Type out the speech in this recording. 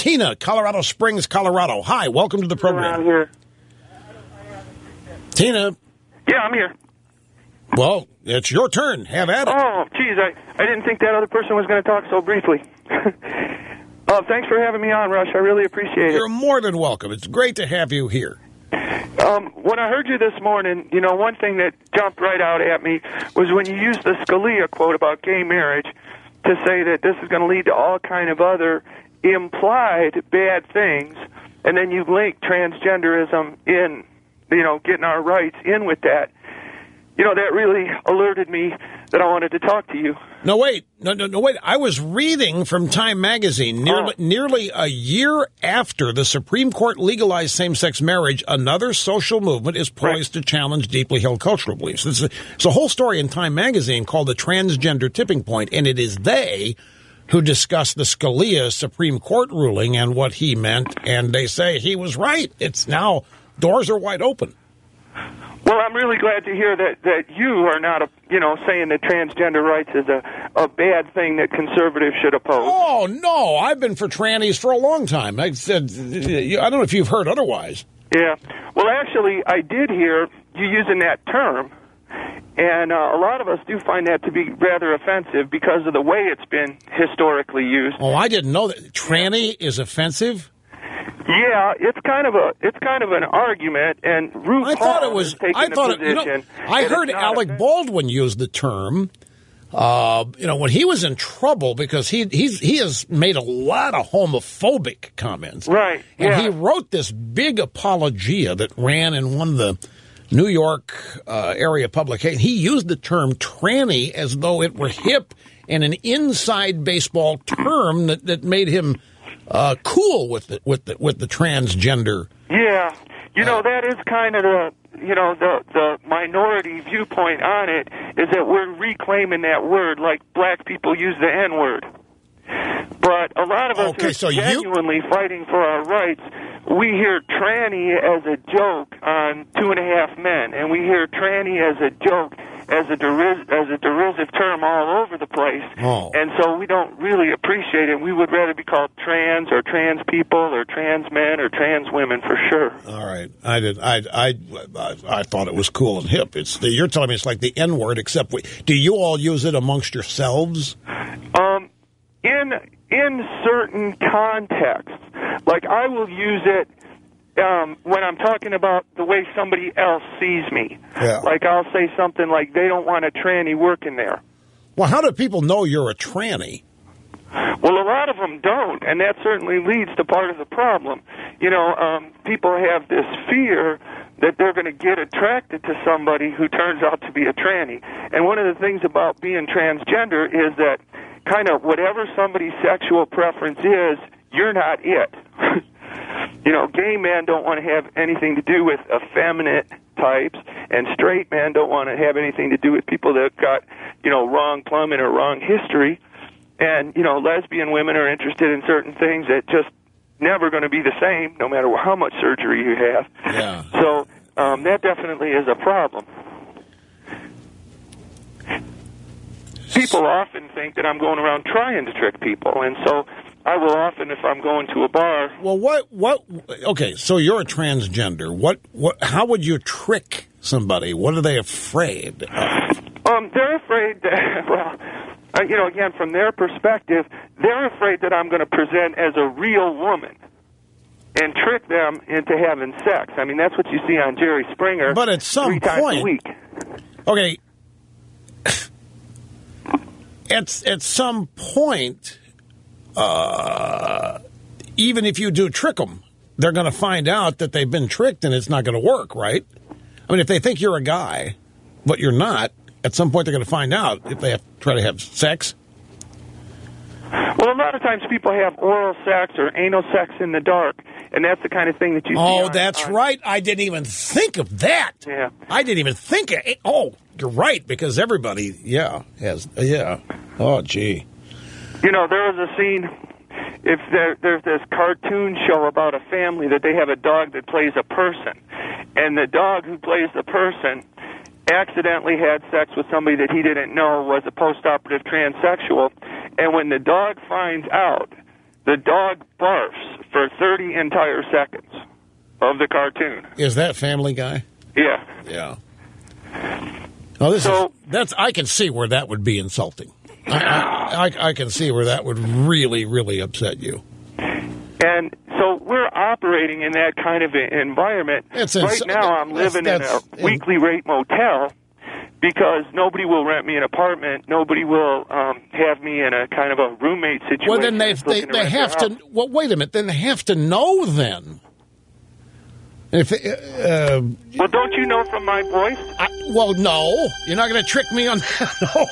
Tina, Colorado Springs, Colorado. Hi, welcome to the program. I'm here. Tina. Yeah, I'm here. Well, it's your turn. Have at it. Oh, geez, I didn't think that other person was going to talk so briefly. Thanks for having me on, Rush. I really appreciate it. You're more than welcome. It's great to have you here. When I heard you this morning, you know, one thing that jumped right out at me was when you used the Scalia quote about gay marriage to say that this is going to lead to all kind of other implied bad things, and then you link transgenderism in, you know, getting our rights in with that. You know, that really alerted me that I wanted to talk to you. No, wait. No, wait. I was reading from Time magazine nearly a year after the Supreme Court legalized same-sex marriage, another social movement is poised to challenge deeply held cultural beliefs. It's a whole story in Time magazine called The Transgender Tipping Point, and it is they who discuss the Scalia Supreme Court ruling and what he meant, and they say he was right. It's now, doors are wide open. Well, I'm really glad to hear that you are not, saying that transgender rights is a bad thing that conservatives should oppose. Oh, no. I've been for trannies for a long time. I said, I don't know if you've heard otherwise. Yeah. Well, actually, I did hear you using that term, and a lot of us do find that to be rather offensive because of the way it's been historically used. Oh, I didn't know that. Tranny is offensive? Yeah, it's kind of an argument, and Ruth Hall is taking the position. I heard Alec Baldwin use the term, when he was in trouble because he has made a lot of homophobic comments. Right. And he wrote this big apologia that ran in one of the New York area publications. He used the term tranny as though it were hip and an inside baseball term that made him cool with the transgender. Yeah, that is kind of the minority viewpoint on it is that we're reclaiming that word like black people use the N-word. But a lot of us are genuinely fighting for our rights. We hear tranny as a joke on 2.5 Men, and we hear tranny as a joke, as a derisive term all over the place. Oh. And so we don't really appreciate it. We would rather be called trans or trans people or trans men or trans women for sure. All right. I thought it was cool and hip. You're telling me it's like the N-word, except do you all use it amongst yourselves? In certain contexts, like I will use it when I'm talking about the way somebody else sees me. Yeah. Like I'll say something like, they don't want a tranny working there. Well, how do people know you're a tranny? Well, a lot of them don't, and that certainly leads to part of the problem. People have this fear that they're going to get attracted to somebody who turns out to be a tranny. And one of the things about being transgender is that kind of whatever somebody's sexual preference is, you're not it. Gay men don't want to have anything to do with effeminate types, and straight men don't want to have anything to do with people that got, wrong plumbing or wrong history. And, lesbian women are interested in certain things that just never going to be the same, no matter how much surgery you have. Yeah. So that definitely is a problem. People often think that I'm going around trying to trick people, and so I will often, if I'm going to a bar... Well, okay, so you're a transgender. How would you trick somebody? What are they afraid of? They're afraid that, again, from their perspective, they're afraid that I'm going to present as a real woman and trick them into having sex. I mean, that's what you see on Jerry Springer. But at some 3 times a week. Okay. At some point, even if you do trick them, they're going to find out that they've been tricked and it's not going to work, right? I mean, if they think you're a guy, but you're not, at some point they're going to find out if they have to try to have sex. Well, a lot of times people have oral sex or anal sex in the dark, and that's the kind of thing that you see. Oh, that's right. I didn't even think of that. Yeah. I didn't even think of it. Oh, you're right, because everybody, has. Oh, gee. There was a scene, if there's this cartoon show about a family that they have a dog that plays a person, and the dog who plays the person accidentally had sex with somebody that he didn't know was a post-operative transsexual, and when the dog finds out, the dog barfs for 30 entire seconds of the cartoon. Is that Family Guy? Yeah. Yeah. Oh, I can see where that would be insulting. I can see where that would really, really upset you. And so we're operating in that kind of environment. Right now I'm living in a weekly rate motel because nobody will rent me an apartment. Nobody will have me in a kind of a roommate situation. Well, then they have to. Well, wait a minute. Then they have to know then. If well, don't you know from my voice? Well, no. You're not going to trick me on that. No.